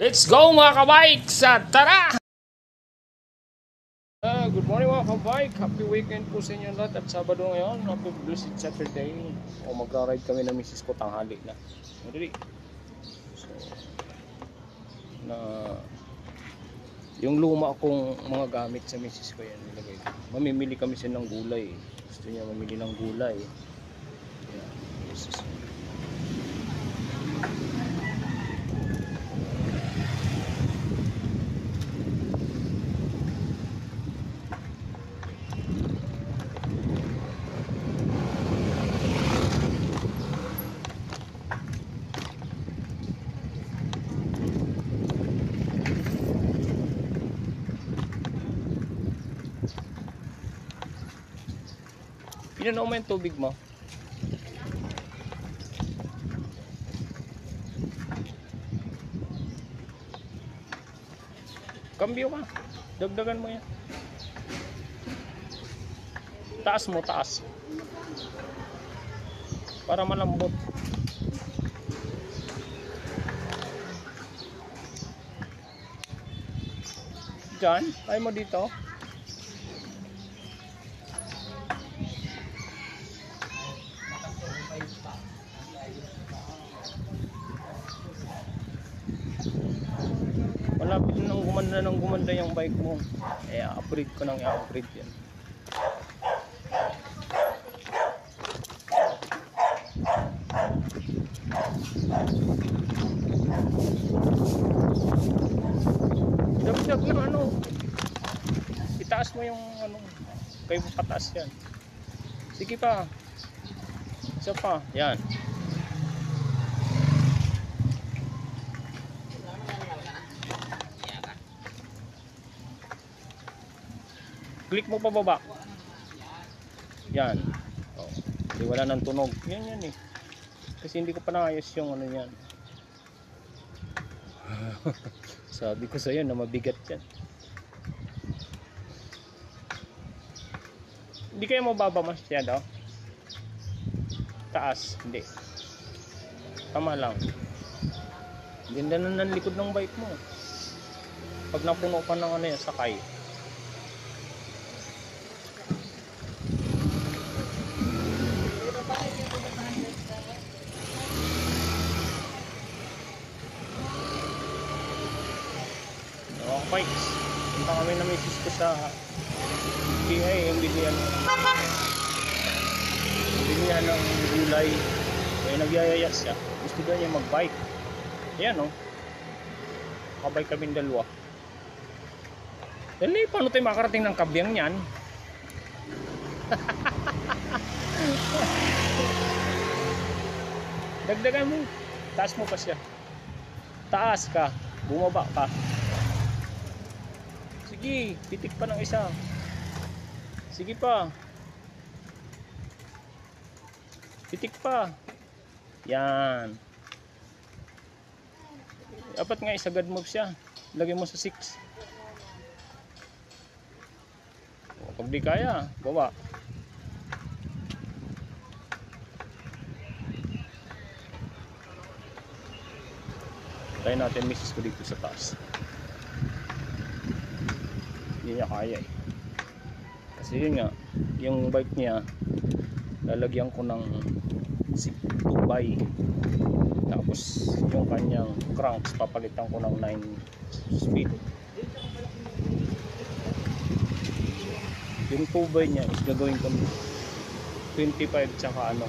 Let's go mga kabike! Sa tara! Good morning mga kabike. Happy weekend po sa inyo lahat. At Sabado ngayon, happy blessed Saturday. Magra-ride kami ng misis ko, tanghali na. Madali. So, yung luma kong mga gamit sa misis ko yan nilagay. Mamimili kami siya ng gulay. Gusto niya mamili ng gulay. Yan. Pinanaw mo yung tubig mo. Kambyo ka. Dagdagan mo yan. Taas mo, taas. Para malambot. Diyan, tayo mo dito. Malapit nang gumanda yung bike mo. I-upgrade ko nang i-upgrade yan. Dagdag na ano. Itaas mo yung ano. Kayo pataas yan. Sige pa. Isa pa. Yan. Click mo pa baba. Yan. Oh, hindi wala nang tunog. Yan eh. Kasi hindi ko pa naayos yung ano yan. Sabi ko sa'yo na mabigat yan. Hindi kayo mababa masyado. Taas. Hindi. Tama lang. Ganda na ng likod ng bike mo. Pag napuno pa ng ano yan, sakay. Bikes. Punta kami na misis ko sa PA yung bilihan ng gulay. Kaya nagyayaya siya. Gusto daw niya mag-bike. Ayan o. Makabike kami dalawa. Dali, paano tayo makarating ng Kabyang yan? Dagdagan mo. Taas mo pa siya. Taas ka. Bumaba ka. Sige, pitik pa ng isa. Sige pa. Pitik pa. Yan. Dapat nga isagad mo siya. Lagay mo sa 6. Pag di kaya, bawa. Tayo natin misis ko dito sa taas. Hindi niya kaya eh. Kasi yun nga, yung bike niya lalagyan ko ng tubay. Tapos yung kanyang cranks papalitan ko ng 9 speed. Yung tubay niya is gagawin ko 25 tsaka ano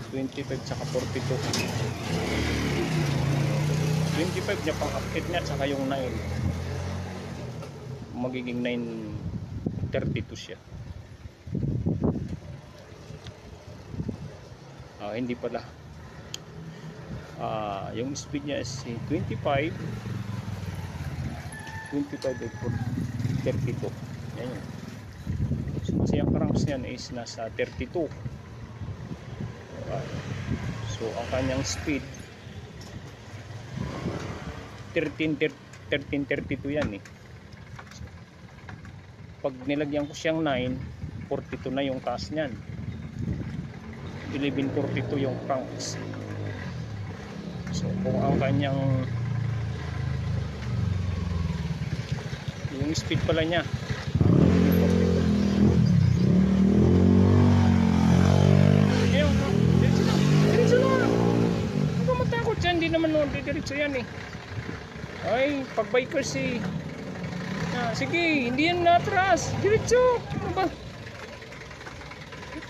25 tsaka 42. 25 niya pang akit niya tsaka yung 9 magiging 932 siya. Hindi pala. Yung speed niya is 25 by 32. Yan yun. So, kasi ang cranks niyan is nasa 32. So ang kanyang speed 1332 yan eh. Pag nilagyan ko siyang 9, 42 na yung taas niyan. 1142 yung cranks. So kung ang kanyang yung speed pala niya diretso na, huwag ka matakot dyan, hindi naman diretso yan eh. Ay pag bikers eh, sige hindi yan natras, diretso, ano ba,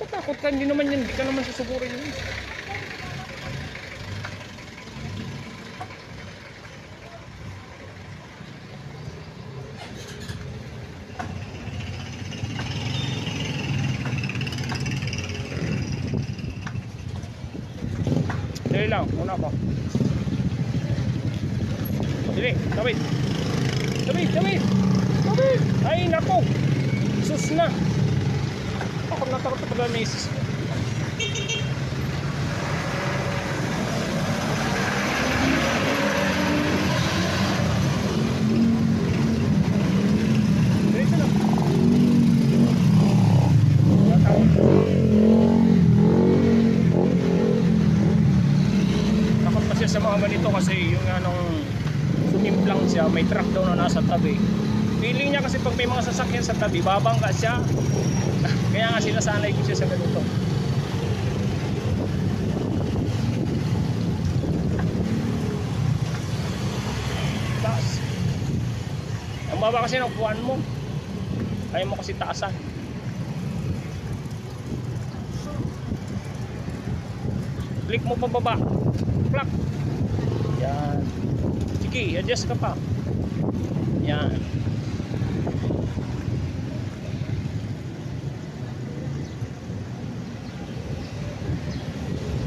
patakot ka, hindi naman yan, hindi ka naman susugurin yun. Dali lang, una ko. Dali, tawid. Tawid, tawid. Tawid. Ay, nako. Sus na. Takot na takot pag may sus. Diretso na. Takot. Sa mga ganito kasi yung anong sumimplang siya, may truck daw na nasa tabi. Feeling niya kasi pag may mga sasakyan sa tabi, babangga siya. Kaya nga sinasanay ko siya sa ganito. Taas. Ang baba kasi ng kuwan mo. Kaya mo kasi taasan. Click mo pababa. Plak. Yan. Sige, adjust ka pa. Yan.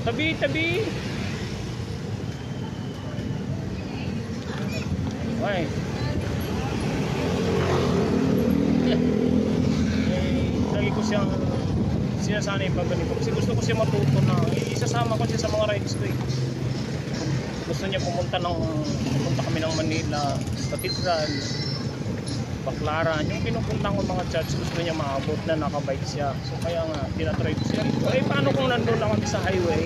Tabi, tabi. Okay. Lagi ko siyang sinasanay pag ganito. Kasi gusto ko siya matuto na isasama ko siya sa mga rides ko eh. Gusto niya pumunta kami ng Manila, Cathedral, Baclaran, yung pinupunta ko mga church, gusto niya maabot na nakabike siya. So kaya nga, tinatry ko siya rito. Eh paano kung nandun lang kami sa highway?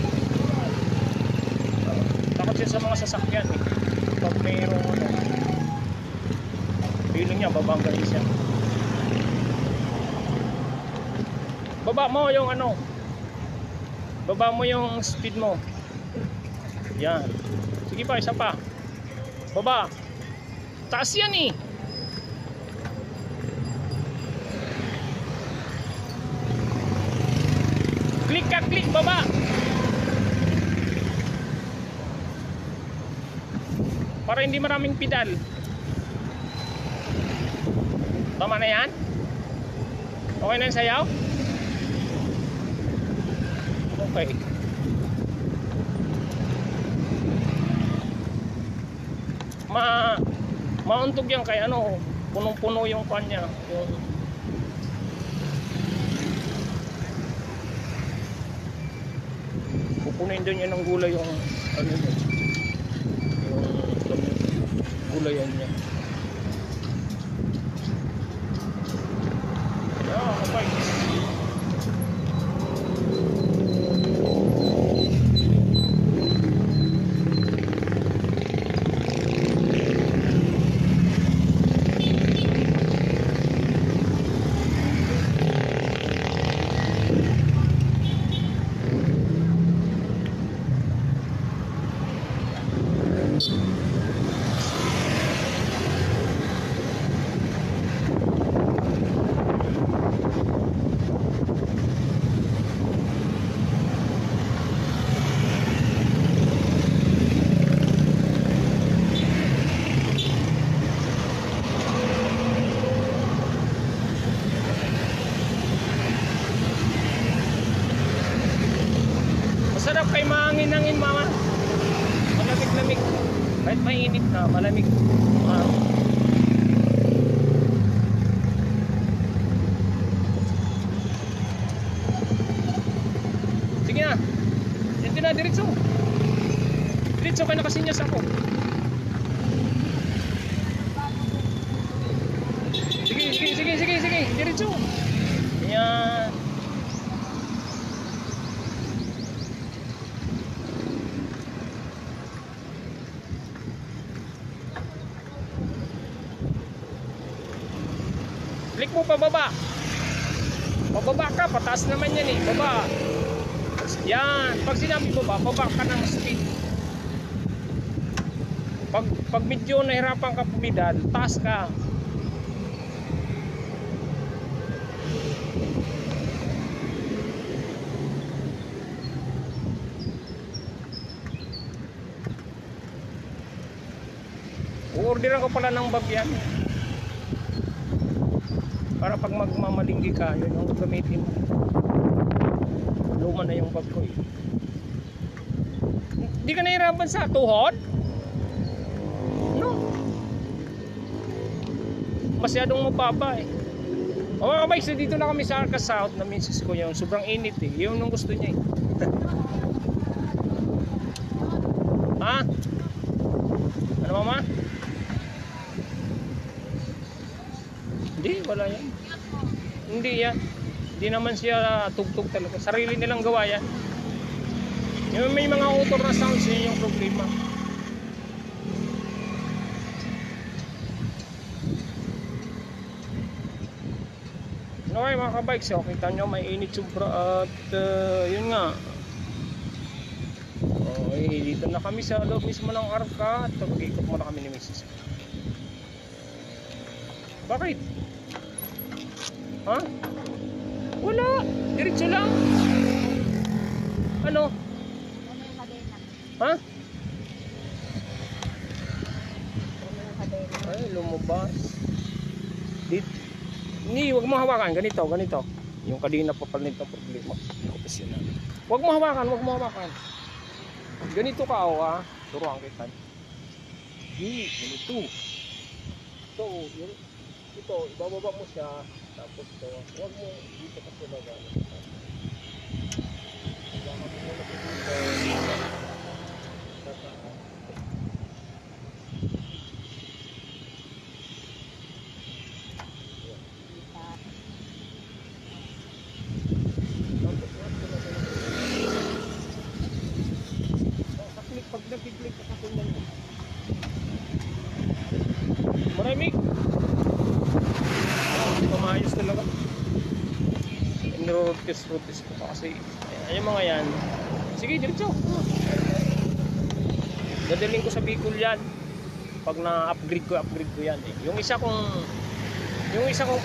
Takot siya sa mga sasakyan eh. Pag mayroong feeling niya, babanggain siya. Baba mo yung baba mo yung speed mo. Yan. Sige pa, isa pa. Baba. Taas yan eh. Click ka, click, baba. Para hindi maraming pedal. Tama na yan? Okay na yung sayaw? Okay. Mauntog yan kay punong-puno yung kanya, yung pupunin din yan ng gulay yung yung gulayan niya. Okay. Masarap kay mahangin-hangin mama. Malamig-lamig. Kahit mainit na, malamig. Sige na. Yan din na, diretso. Diretso kaya nakasinyas ako. Sige. Diretso. Yan. Flick mo pababa. Pababa ka, pataas naman yan eh. Baba. Yan. Pag sinabi baba, baba ka ng speed. Pag medyo nahirapan ka pumidal, taas ka. Orderan ko pala ng bag yan. Para pag magmamalinggi ka, yun ang gamitin mo. Luma na yung bag ko eh. Hindi ka nahirapan sa tuhod? No. Masyadong mababa eh. O mga kabay, so dito na kami sa Arca South na misis ko yung sobrang init eh. Yun ang gusto niya eh. Ha? Ano mama? Hindi, wala yan. Hindi yan. Hindi naman siya tugtog talaga. Sarili nilang gawa yan. Yung may mga autor na sounds yun yung problema. Okay mga kabikes, so kita nyo may init sobra at yun nga. Okay, dito na kami sa loob mismo ng Arca at mag-ikot muna kami ni Mrs. Bakit? Ha? Wala. Diretso lang. Ano? Ha? Ay, lumabas. Dito. Hindi, wag mo hawakan. Ganito, ganito. Yung kadina pa pala nito problema. Wag mo hawakan, wag mo hawakan. Ganito ka o ha. Turuan kita. Di, ganito. So, yun. Ito, ibababa mo siya. Tapos ito, huwag mo dito kasi magagamit. Ibababa mo na dito. Pag nag-click ka kasi lang. Maraming pamayos talaga. Rotis ko pa kasi yung mga yan. Sige, diretso. Dadaling ko sa Bicol yan. Pag na-upgrade ko yan eh. Yung isa kong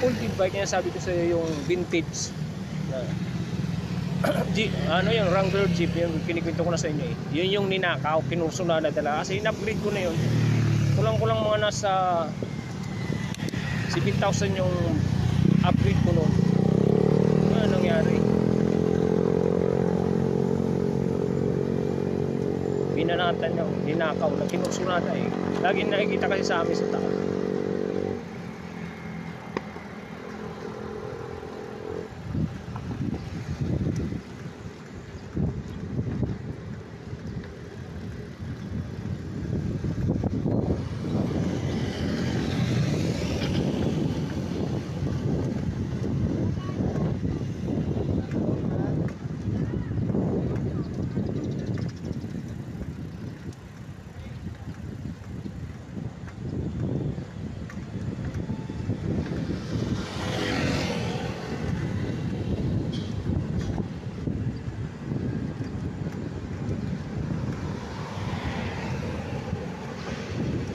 old bike niya, sabi ko sa yung vintage na ano yung Wrangler Jeep, yung kinikwento ko na sa inyo eh. Yun yung ninakaw, kinurso na nadala kasi in-upgrade ko na yun. Kulang mga nasa 7,000 yung upgrade ko noon. Ano nangyari? Binanatan niya, ninakaw na kinurso na eh. Laging nakikita kasi sa amin sa taas.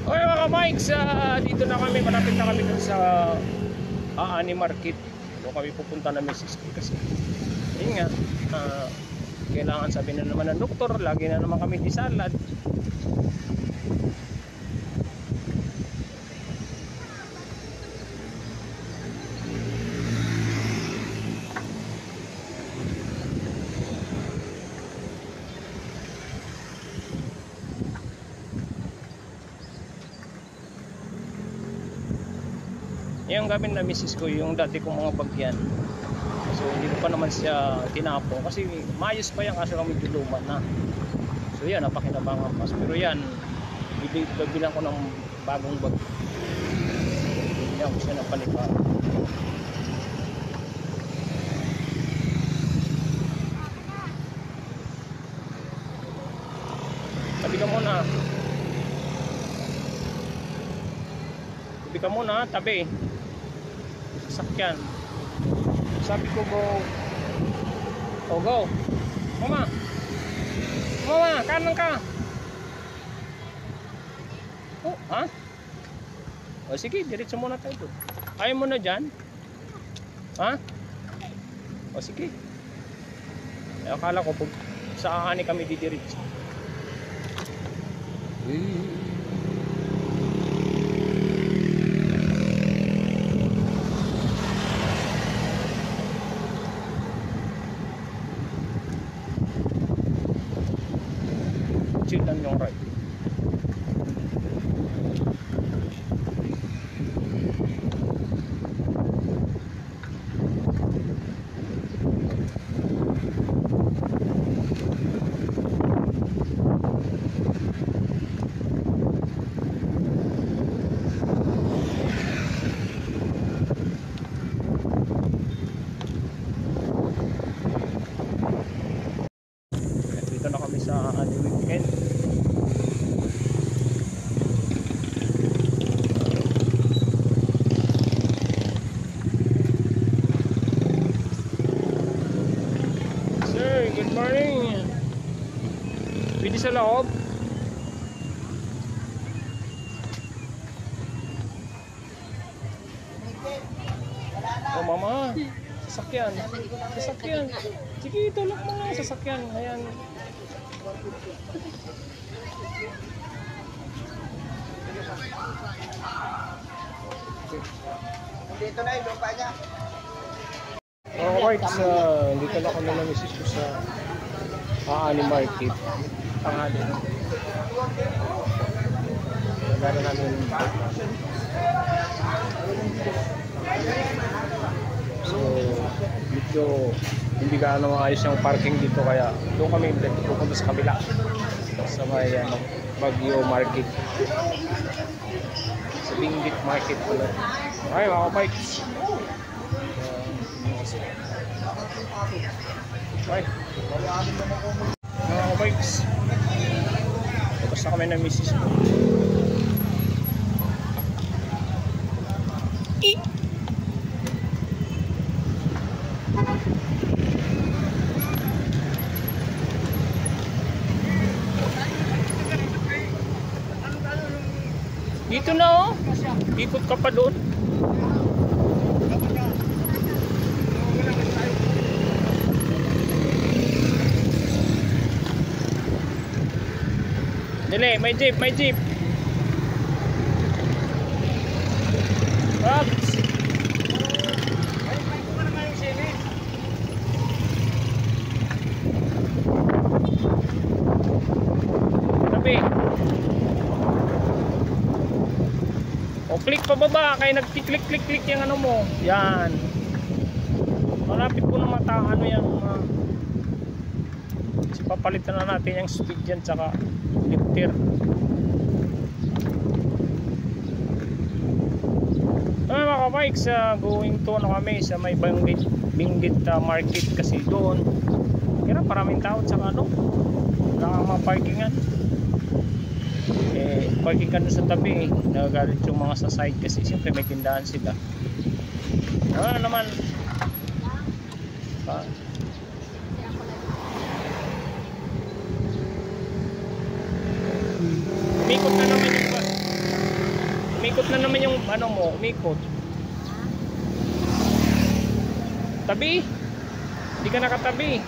Okay mga ka-bikes, dito na kami, malapit na kami dun sa Aani Market. Doon kami pupunta na Mrs. K kasi yun nga, kailangan sabi na naman ng doktor, lagi na naman kami di salad. Yung gamit na misis ko, yung dati kong mga bagyan. So hindi ko pa naman siya tinapo kasi maayos pa yan kasi kami luma na. So yan, napakinabangan pa. Pero yan, bilang ko ng bagong bag. Yan ko siya napalipa. Tabi ka muna. Tabi ka muna, tabi. sasakyan. Sabi ko go. Oh, go. Mama. Mama, kanan ka. Oh, ha? O sige, diretso muna tayo doon. Ayaw mo na dyan? Ha? O sige. Akala ko sa ani kami didiretso. Chill lang yung ride. Dito na kami sa weekend. Sir, good morning. Pwede sa loob? Oh mama, sasakyan. Sasakyan. Sige, tulak mo nga sasakyan. Ayan. Dito na yung lupa niya. Alright, dito na kami na misis ko sa Aani Market. Tanghali na. Nagano namin yung bike namin. So, medyo hindi gaano maayos yung parking dito kaya doon kami pupunta sa kabila. Sa may Baguio Market. Sa Benguet Market pala. Ay, mga bikes. Ay, mga bikes. Tapos na kami ng misis ko. Dito na oh. Ikot ka pa doon. Dili, may jeep, may jeep. Ups. Tabi. O click pa baba, kaya nag-click yung ano mo. Yan. Malapit ko na mata ano yan. Kasi papalitan na natin yung speed dyan tsaka lifter. Ay mga kabikes, going to ano kami sa may Benguet Market kasi doon. Kaya maraming tao tsaka ano. Wala kang mga parkingan. Parking ka sa tabi nagagalit yung mga sa side kasi siyempre may tindahan sila. Ano naman umikot na naman yung umikot na naman yung ano mo, umikot tabi, hindi ka nakatabi.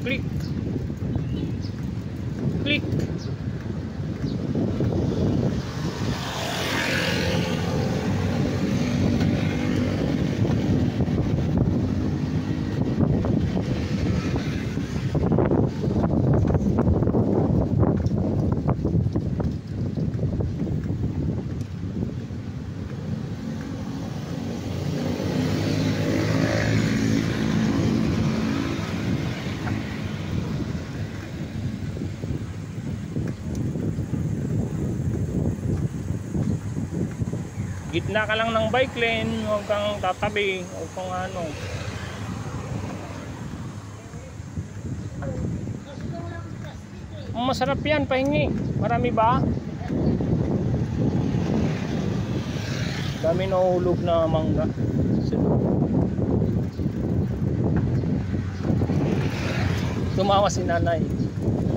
Click. Click. Gitna ka lang ng bike lane, huwag kang tatabi, huwag kang ano. Masarap yan, pahingi. Marami ba? Dami nahulog na mangga. Tumawa si nanay.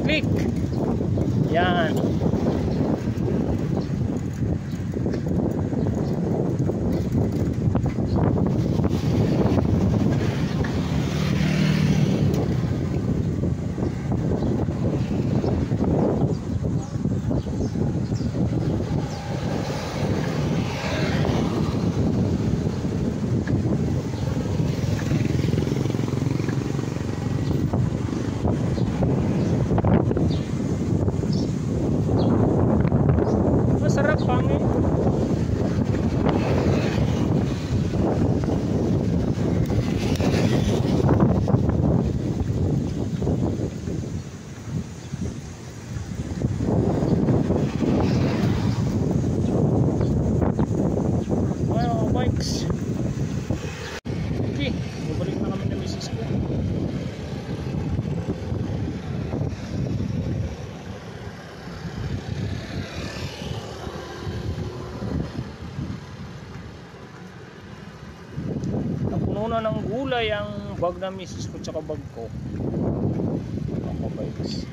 Click! Yan. Masarap pangit. Well, bikes. Okay, babalik na kami na misis ko. Napuno na ng gulay ang bag na misis ko tsaka bag ko. Ako bikes.